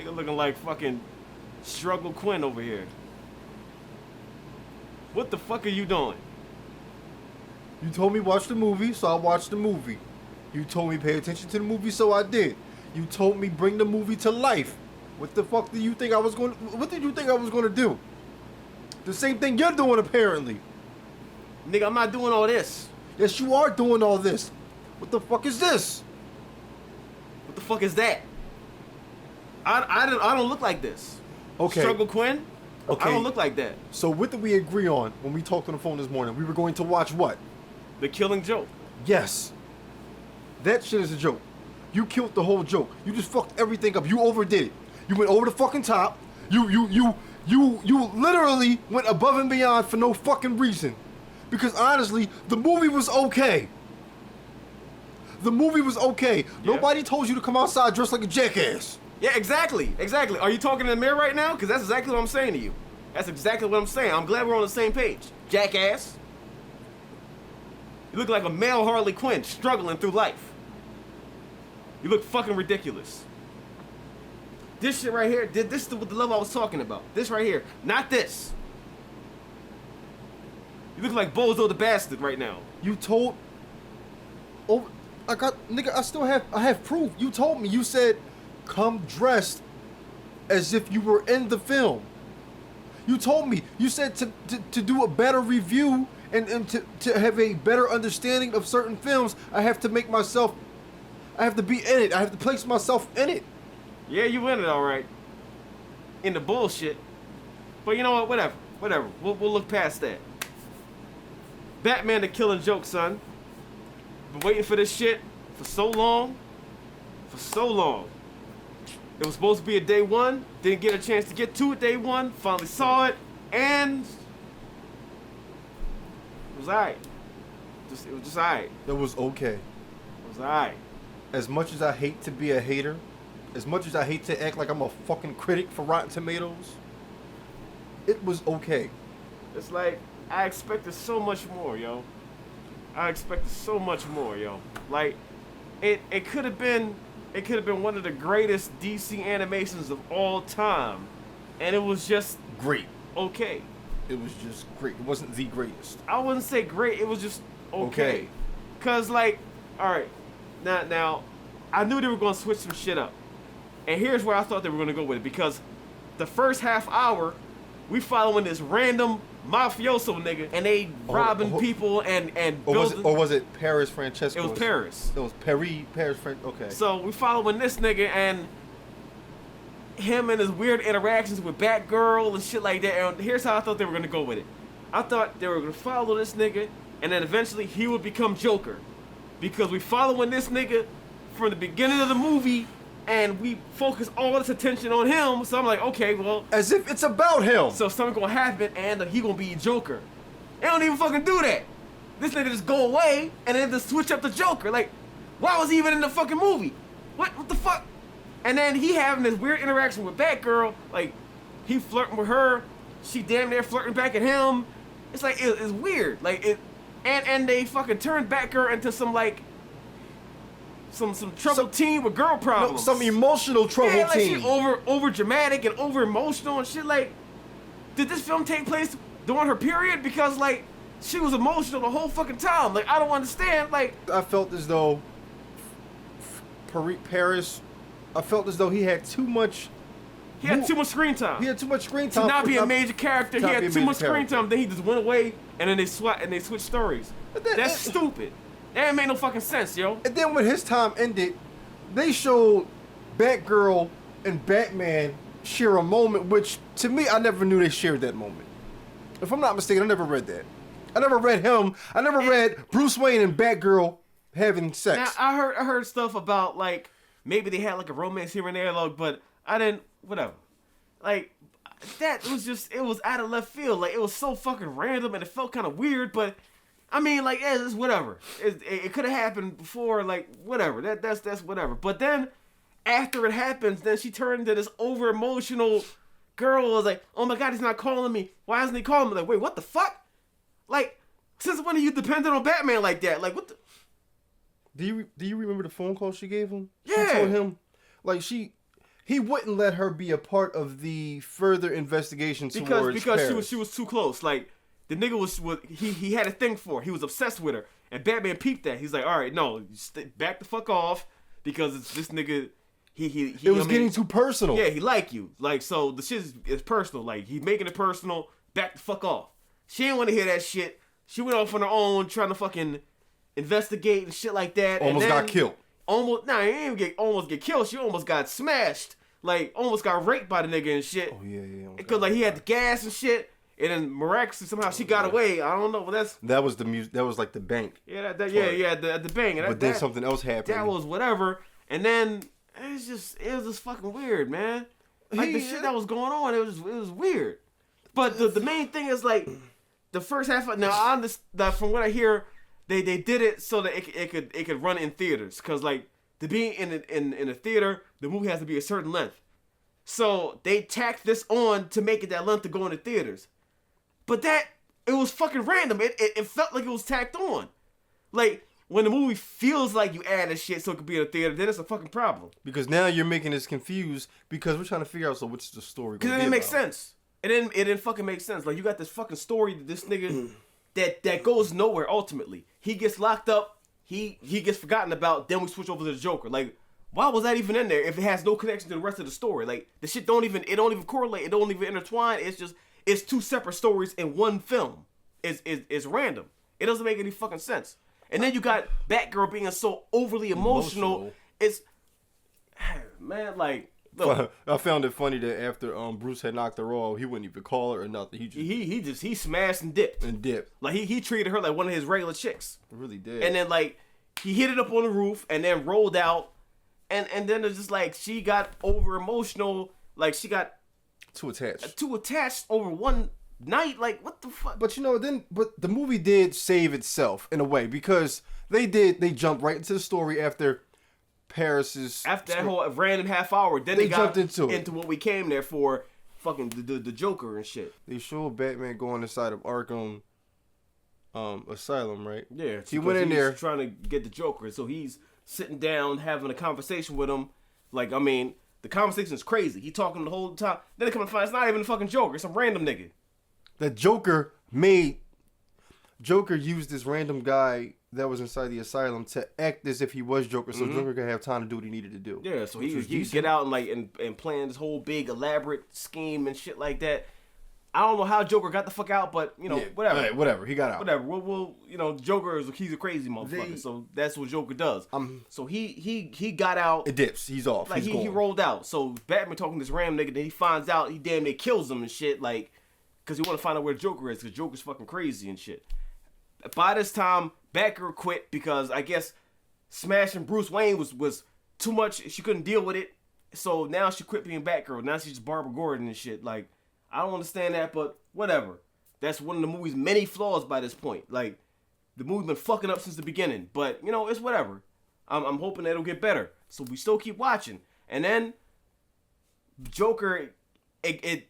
Nigga looking like fucking Struggle Quinn over here. What the fuck are you doing? You told me watch the movie, so I watched the movie. You told me pay attention to the movie, so I did. You told me bring the movie to life. What the fuck do you think I was going? What did you think I was going to do? The same thing you're doing, apparently. Nigga, I'm not doing all this. Yes, you are doing all this. What the fuck is this? What the fuck is that? I don't look like this. Okay. Struggle Quinn? Okay. I don't look like that. So what did we agree on when we talked on the phone this morning? We were going to watch what? The Killing Joke. Yes. That shit is a joke. You killed the whole joke. You just fucked everything up. You overdid it. You went over the fucking top. You literally went above and beyond for no fucking reason. Because honestly, the movie was okay. The movie was okay. Yeah. Nobody told you to come outside dressed like a jackass. Yeah, exactly. Exactly. Are you talking in the mirror right now? Because that's exactly what I'm saying to you. That's exactly what I'm saying. I'm glad we're on the same page. Jackass. You look like a male Harley Quinn struggling through life. You look fucking ridiculous. This shit right here, this is the level I was talking about. This right here, not this. You look like Bozo the Bastard right now. You told... Oh, I have proof. You told me. You said, come dressed as if you were in the film. You told me. You said to do a better review and to have a better understanding of certain films, I have to be in it. I have to place myself in it. Yeah, you in it all right. In the bullshit. But you know what? Whatever. We'll look past that. Batman the Killing Joke, son. Been waiting for this shit for so long. For so long. It was supposed to be a day one. Didn't get a chance to get to it day one. Finally saw it. And it was alright. It was just alright. It was okay. It was alright. As much as I hate to be a hater, as much as I hate to act like I'm a fucking critic for Rotten Tomatoes, it was okay. It's like, I expected so much more, yo. I expected so much more, yo. Like, it could have been one of the greatest DC animations of all time. And it was just Great. okay. It was just great. It wasn't the greatest. I wouldn't say great, it was just okay. Cause like, alright, now, I knew they were gonna switch some shit up. And here's where I thought they were gonna go with it, because the first half hour, we following this random mafioso nigga, and they robbing people and building. Or was it Paris Francesco? It was Paris. It was Paris. Okay. So we following this nigga and him and his weird interactions with Batgirl and shit like that. And here's how I thought they were gonna go with it. I thought they were gonna follow this nigga, and then eventually he would become Joker, because we following this nigga from the beginning of the movie. And we focus all this attention on him, so I'm like, okay, well... As if it's about him! So something gonna happen, and he gonna be Joker. They don't even fucking do that! This nigga just go away, and then just switch up the Joker. Like, why was he even in the fucking movie? What the fuck? And then he having this weird interaction with Batgirl, like, he flirting with her, she damn near flirting back at him. It's like, it's weird. Like, and they fucking turned Batgirl into some, like... Some troubled teen with girl problems. No, some emotional troubled teen. She over dramatic and over emotional and shit. Like, did this film take place during her period? Because like, she was emotional the whole fucking time. Like, I don't understand. Like, I felt as though Paris. I felt as though he had too much. He had too much screen time. He had too much screen time to not be a major character. He had too much screen time. Then he just went away, and then they switched stories. That's stupid. That ain't make no fucking sense, yo. And then when his time ended, they showed Batgirl and Batman share a moment, which to me, I never knew they shared that moment. If I'm not mistaken, I never read that. I never read Bruce Wayne and Batgirl having sex. Now, I heard stuff about like maybe they had like a romance here and there, like, but I didn't. Whatever. Like that was just, it was out of left field. Like, it was so fucking random and it felt kind of weird, but. I mean, like, yeah, it's whatever. It could have happened before, like, whatever. That's whatever. But then, after it happens, then she turned into this over-emotional girl. Was like, oh my God, he's not calling me. Why isn't he calling me? Like, wait, what the fuck? Like, since when are you dependent on Batman like that? Like, what the... Do you remember the phone call she gave him? Yeah. She told him, like, He wouldn't let her be a part of the further investigation towards Paris. she was too close. Like the nigga was he had a thing for her. He was obsessed with her, and Batman peeped that. He's like, all right, no, back the fuck off because it's this nigga. It was getting too personal. Yeah, he like you. Like so the shit is personal. Like he's making it personal. Back the fuck off. She didn't want to hear that shit. She went off on her own trying to fucking investigate and shit like that. Almost got killed. Almost, nah, he didn't almost get killed. She almost got smashed. Like, almost got raped by the nigga and shit. Oh, yeah. Because, like, he had the gas and shit. And then miraculously, somehow she got away. I don't know, but that was the music. That was, like, the bank. Yeah, the bank. And but then something else happened. That was whatever. And then, it was just fucking weird, man. Like, the shit that was going on, it was weird. But the main thing is, like, the first half, now, I understand, from what I hear, they did it so that it could run in theaters. Because, like, to be in a theater, the movie has to be a certain length. So they tacked this on to make it that length to go into theaters. But it was fucking random. It felt like it was tacked on. Like, when the movie feels like you added shit so it could be in a theater, then it's a fucking problem. Because now you're making us confused because we're trying to figure out, so what's the story? Because it didn't make sense. It didn't fucking make sense. Like, you got this fucking story that this nigga that goes nowhere ultimately. He gets locked up. He gets forgotten about, then we switch over to the Joker. Like, why was that even in there if it has no connection to the rest of the story? Like, the shit don't even correlate, it don't even intertwine. It's two separate stories in one film. It's random. It doesn't make any fucking sense. And then you got Batgirl being so overly emotional. It's, man, like, look. I found it funny that after Bruce had knocked her off, he wouldn't even call her or nothing. He smashed and dipped. Like he treated her like one of his regular chicks. He really did. And then like he hit it up on the roof and then rolled out, and then it's just like she got over emotional. Like she got too attached over one night. Like what the fuck? But but the movie did save itself in a way because they jumped right into the story after that whole random half hour, then they got jumped into what we came there for, fucking the Joker and shit. They showed Batman going inside of Arkham Asylum, right? Yeah, he went in there trying to get the Joker, so he's sitting down having a conversation with him. Like, I mean, the conversation is crazy. He talking the whole time. Then they come and find it's not even the fucking Joker. It's some random nigga. That Joker used this random guy that was inside the asylum to act as if he was Joker, so Joker could have time to do what he needed to do. Yeah, so he get out and plan this whole big elaborate scheme and shit like that. I don't know how Joker got the fuck out, but whatever. Right, whatever, he got out. Whatever. We'll Joker he's a crazy motherfucker, so that's what Joker does. So he got out. It dips. He's off. Like he rolled out. So Batman talking to this random nigga, then he finds out he damn near kills him and shit, like, because he want to find out where Joker is, because Joker's fucking crazy and shit. By this time, Batgirl quit because I guess smashing Bruce Wayne was too much. She couldn't deal with it. So now she quit being Batgirl. Now she's just Barbara Gordon and shit. Like, I don't understand that, but whatever. That's one of the movie's many flaws by this point. Like, the movie's been fucking up since the beginning. But, it's whatever. I'm hoping that it'll get better. So we still keep watching. And then Joker, it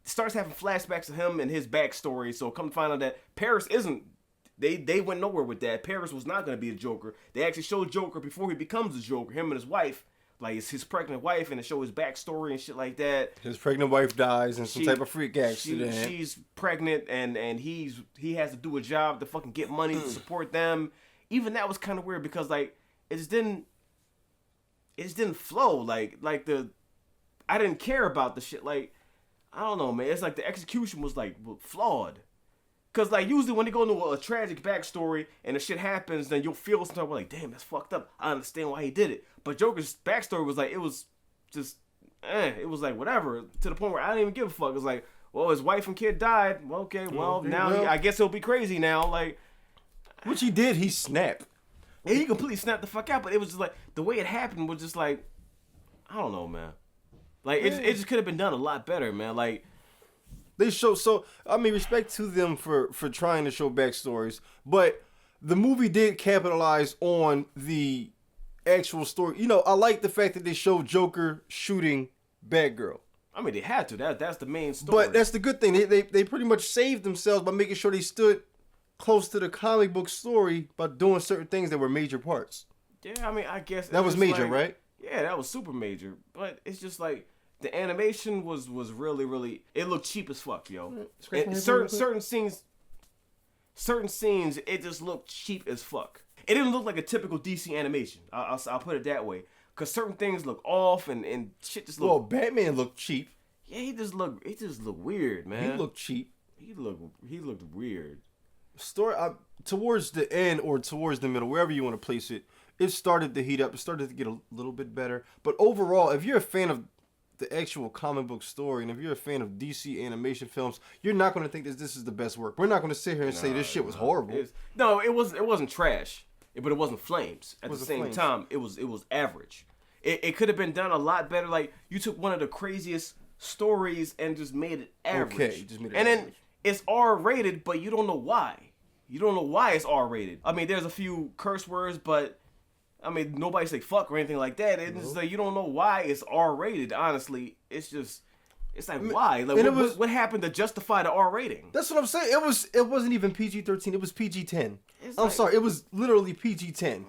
starts having flashbacks of him and his backstory. So come to find out that Paris isn't. They went nowhere with that. Paris was not going to be a Joker. They actually showed Joker before he becomes a Joker. Him and his wife, like it's his pregnant wife, and they show his backstory and shit like that. His pregnant wife dies in some type of freak accident. She's pregnant, and he has to do a job to fucking get money to support them. Even that was kind of weird because like it just didn't flow. Like I didn't care about the shit. Like I don't know, man. It's like the execution was like flawed. Cause like usually when they go into a tragic backstory and the shit happens, then you'll feel something like, damn, that's fucked up. I understand why he did it. But Joker's backstory was like, it was just, it was like whatever. To the point where I didn't even give a fuck. It was like, well, his wife and kid died. Well, okay, I guess he'll be crazy now. Like, which he did. He snapped. Yeah, he completely snapped the fuck out. But it was just like the way it happened was just like, I don't know, man. Like it just could have been done a lot better, man. Like. They show respect to them for trying to show backstories, but the movie did capitalize on the actual story. I like the fact that they showed Joker shooting Batgirl. I mean, they had to. That's the main story. But that's the good thing. They pretty much saved themselves by making sure they stood close to the comic book story by doing certain things that were major parts. Yeah, I mean, I guess that was major, right? Yeah, that was super major. But it's just like the animation was really, really. It looked cheap as fuck, yo. Certain scenes, it just looked cheap as fuck. It didn't look like a typical DC animation. I'll put it that way. Cause certain things look off and shit just look. Well, Batman looked cheap. Yeah, he just looked weird, man. He looked cheap. He looked weird. Story towards the end or towards the middle, wherever you want to place it, it started to heat up. It started to get a little bit better. But overall, if you're a fan of the actual comic book story, and if you're a fan of DC animation films, you're not going to think that this is the best work. We're not going to sit here and say this shit was horrible. It wasn't trash, but it wasn't flames. At the same time, it was average. It could have been done a lot better. Like, you took one of the craziest stories and just made it average. Okay, just made it average. And then it's R-rated, but you don't know why. You don't know why it's R-rated. I mean, there's a few curse words, but I mean, nobody say fuck or anything like that. It's just like, you don't know why it's R-rated, honestly. It's like, why? Like, what happened to justify the R rating? That's what I'm saying. It wasn't even PG-13. It was PG-10. I'm sorry. It was literally PG-10.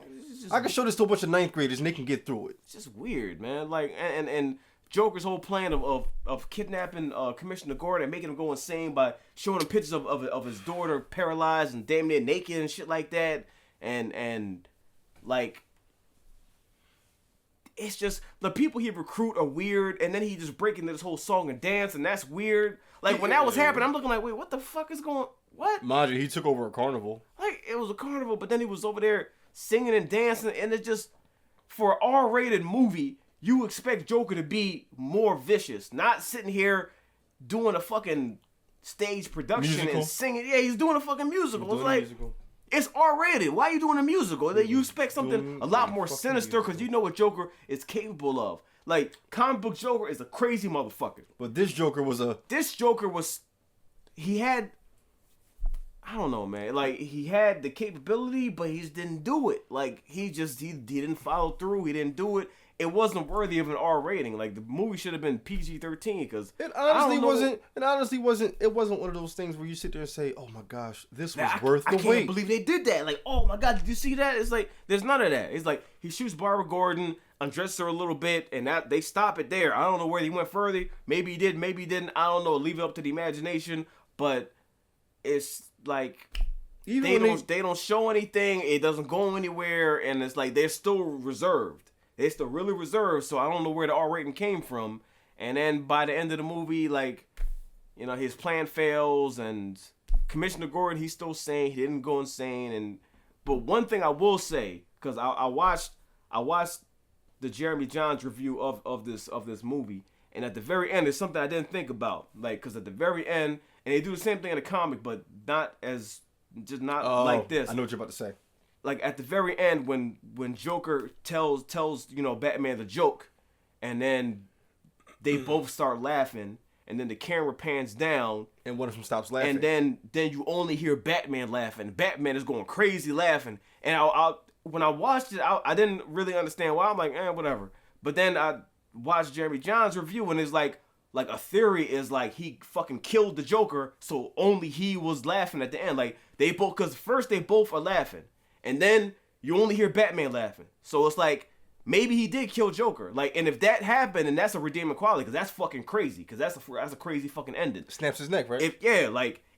I can show this to a bunch of 9th graders and they can get through it. It's just weird, man. Like, and Joker's whole plan of kidnapping Commissioner Gordon and making him go insane by showing him pictures of his daughter paralyzed and damn near naked and shit like that. And like, it's just the people he recruit are weird, and then he just break into this whole song and dance, and that's weird. Like, when that was happening, I'm looking like, wait, what the fuck is going? What? Mind you, he took over a carnival. Like, it was a carnival, but then he was over there singing and dancing, and it just, for an R-rated movie, you expect Joker to be more vicious, not sitting here doing a fucking stage production and singing. Yeah, he's doing a fucking musical. It's like, it's R-rated. Why are you doing a musical? You expect something a lot more sinister because you know what Joker is capable of. Like, comic book Joker is a crazy motherfucker. But this Joker was he had, I don't know, man. Like, he had the capability, but he just didn't do it. Like, he didn't follow through. He didn't do it. It wasn't worthy of an R rating. Like, the movie should have been PG-13 because it honestly wasn't. It wasn't one of those things where you sit there and say, "Oh my gosh, this was worth the wait." I can't believe they did that. Like, oh my god, did you see that? It's like there's none of that. It's like he shoots Barbara Gordon, undresses her a little bit, and that they stop it there. I don't know where he went further. Maybe he did, maybe he didn't. I don't know. Leave it up to the imagination. But it's like they don't show anything. It doesn't go anywhere, and it's like they're still reserved. They're still really reserved, so I don't know where the R rating came from. And then by the end of the movie, like, you know, his plan fails, and Commissioner Gordon, he's still sane. He didn't go insane. But one thing I will say, because I watched the Jeremy Jahns review of this movie, and at the very end, there's something I didn't think about. Like, because at the very end, and they do the same thing in the comic, but not like this. I know what you're about to say. Like, at the very end, when Joker tells Batman the joke, and then they both start laughing, and then the camera pans down, and one of them stops laughing, and then you only hear Batman laughing. Batman is going crazy laughing, and when I watched it, I didn't really understand why. I'm like, whatever. But then I watched Jeremy Jahns' review, and it's like a theory is like he fucking killed the Joker, so only he was laughing at the end. Like, because first they both are laughing. And then you only hear Batman laughing. So it's like, maybe he did kill Joker. Like, and if that happened, then that's a redeeming quality, because that's fucking crazy. Because that's a crazy fucking ending. Snaps his neck, right?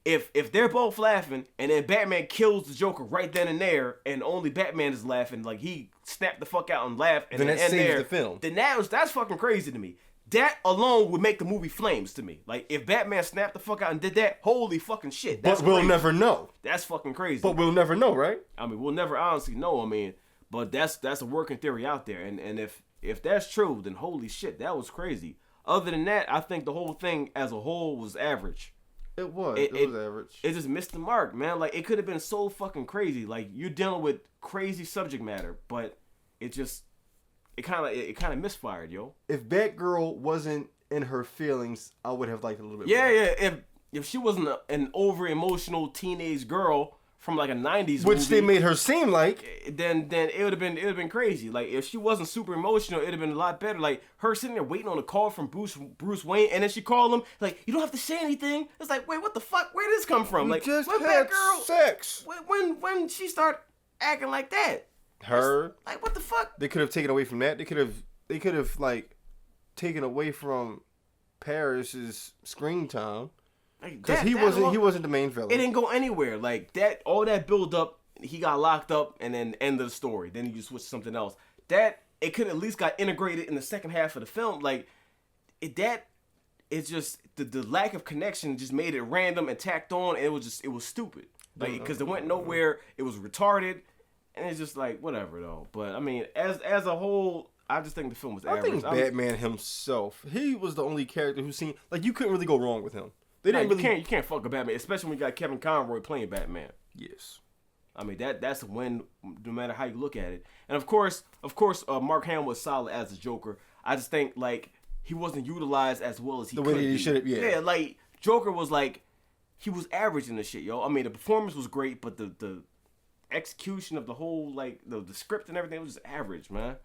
If they're both laughing, and then Batman kills the Joker right then and there, and only Batman is laughing, like he snapped the fuck out and laughed, and then that saves the film. Then that's fucking crazy to me. That alone would make the movie flames to me. Like, if Batman snapped the fuck out and did that, holy fucking shit. But we'll never know. That's fucking crazy. But we'll never know, right? I mean, we'll never honestly know. I mean, but that's a working theory out there. And if that's true, then holy shit, that was crazy. Other than that, I think the whole thing as a whole was average. It was. It was average. It just missed the mark, man. Like, it could have been so fucking crazy. Like, you're dealing with crazy subject matter, but it kind of misfired, yo. If Batgirl wasn't in her feelings, I would have liked it a little bit more. Yeah. If she wasn't an over emotional teenage girl from like a 90s which movie, they made her seem like, then it would have been crazy. Like, if she wasn't super emotional, it'd have been a lot better. Like, her sitting there waiting on a call from Bruce Wayne, and then she called him like, you don't have to say anything. It's like, wait, what the fuck? Where did this come from? Like, just when had Batgirl, sex. When she start acting like that? Her? Like, what the fuck? They could have taken away from that. They could have like taken away from Paris's screen time because he wasn't the main villain. It didn't go anywhere. Like that, all that build up, he got locked up, and then end of the story. Then you switch to something else. That it could at least got integrated in the second half of the film. Like it's just the lack of connection just made it random and tacked on. And it was stupid. Like because it went nowhere. It was retarded, and it's just like whatever though. But I mean, as a whole, I just think the film was average. I think Batman himself, he was the only character who seemed like you couldn't really go wrong with him. They didn't really. You can't fuck with Batman, especially when you got Kevin Conroy playing Batman. Yes. I mean that's a win, no matter how you look at it. And of course, Mark Hamill was solid as a Joker. I just think like he wasn't utilized as well as he could. The way that he should have. Yeah, like Joker was like he was average in the shit, yo. I mean the performance was great, but the execution of the whole like the script and everything was just average, man.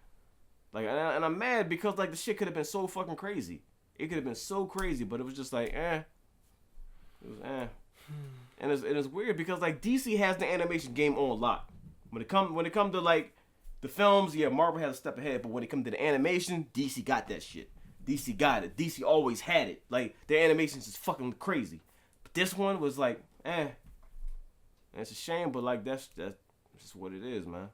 Like and I'm mad because like the shit could have been so fucking crazy. It could have been so crazy, but it was just like It was And it's weird because like DC has the animation game on lock. When it come to like the films, yeah, Marvel has a step ahead, but when it comes to the animation, DC got that shit. DC got it. DC always had it. Like their animation's just fucking crazy. But this one was like, And it's a shame, but like that's just what it is, man.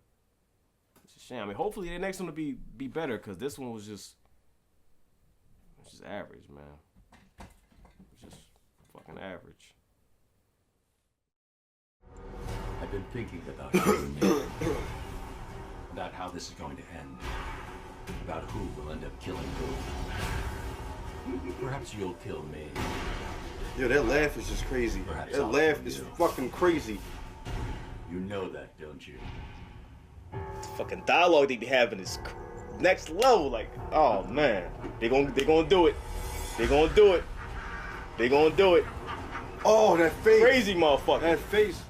It's a shame. I mean, hopefully the next one will be better because this one was just average, man. It's just fucking average. I've been thinking about you, about how this is going to end, about who will end up killing who. Perhaps you'll kill me. Yo, that laugh is just crazy. Perhaps that laugh is fucking crazy. You know that, don't you? The fucking dialogue they be having is next level. Like, oh man, they gonna do it. They gonna do it. They gonna do it. Oh, that face. Crazy motherfucker. That face.